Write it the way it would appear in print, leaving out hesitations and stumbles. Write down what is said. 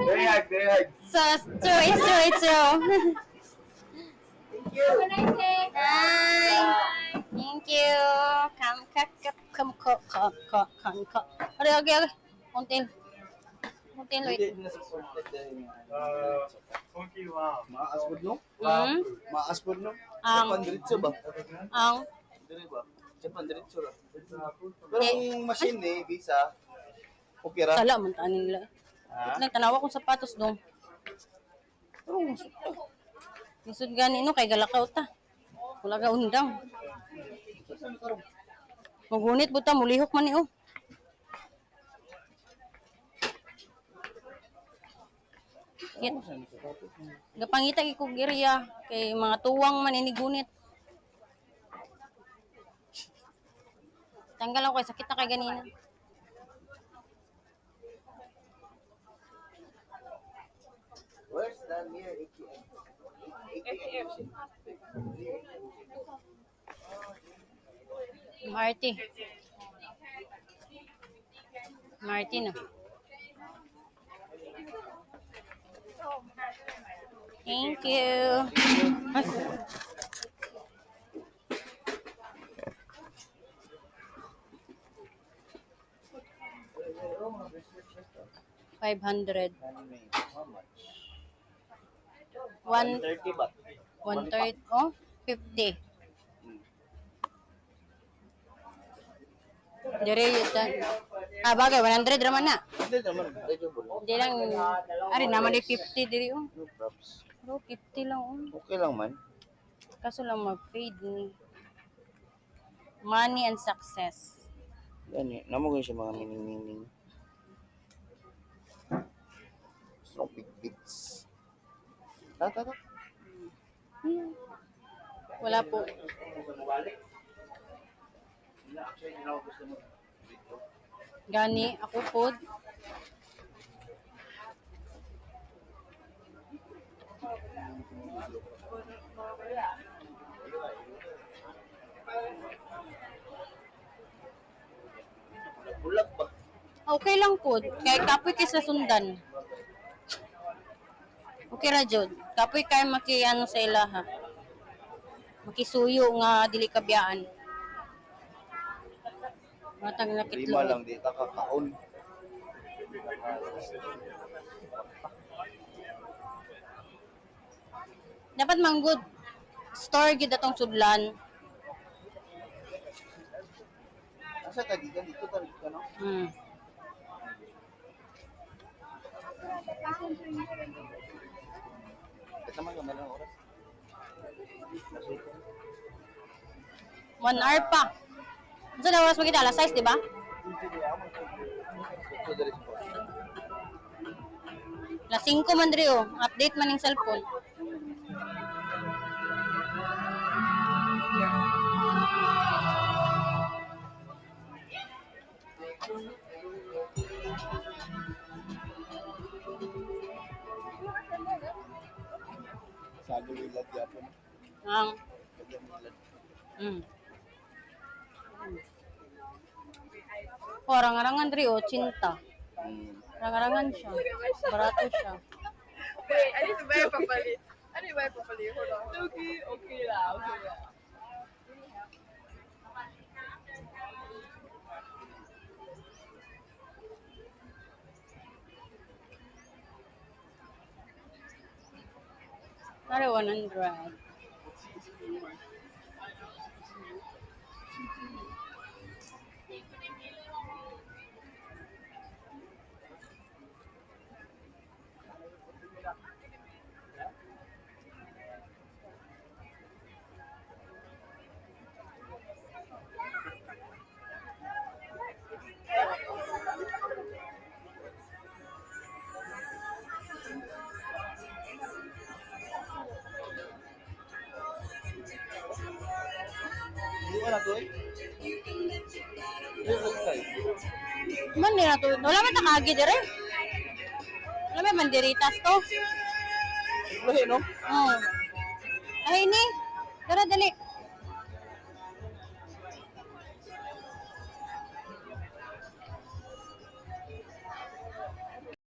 Very hard, very hard. So, it's true. Thank you. Have a nice day. Hi. Thank you. Come. Okay. Until. Wait. Hindi na supported dahil maaasbod no? Hmm? Maaasbod no? Ang. Japan diretso ba? Ang. Dire ba? Japan diretso ra. Pero ang machine eh, visa, okay ra. Sala man ta nila. Ha? Nagtanawa kong sapatos dong. Oh, isod gani no kay galakaw ta. Wala ka undang. Magunit buta mulihok man ni oh. Gapangita ikog iriya kay mga tuwang man inigunit. Tanggal ako kay sakit na kay ganina. Where's the near ATM? ATM. Marty no. Thank you. $500. How much? 130 ba? 130 oh 50. Dire yutan. Bagay 100 raman na. Hindi naman, reachable. Hindi lang ari naman di 50 diri oh. No props. Bro, 50 lang oh. Okay lang man. Kaso lang mag-fade ni. Money and success. Yan eh, naman siya mga mining-mining. So big bits. Tata. Wala po. Gani, ako po. Bulag ba? Okay lang po. Kaya kapoy kay sa sundan. Okay ra jud. Kapoy kay makiano sa ilaha. Makisuyo nga dili kabiyaan. Matag Lima nakitlo. lang di ta kakaon. Dapat manggod store gid atong sudlan. Asa ta gikan dito ta no? Ito man gamay lang oras. 1 hour pa. Unsa na oras magita? Alas 6, di ba? So there is po. Alas 5 man diri oh. Update man ning cellphone. Sagol ilad gyapon. Ang Ilad. Orang-arangan diri oh, cinta. Hmm. Orang-arangan siya. Barato siya. Wait, I need to buy a papalit. Hold on. Okay lah. Nare 100. Hindi wala to eh. Man nila to. Wala man takagi dire. Wala may banderitas to. Lahi no? Oh. Ay ni. Tara dali.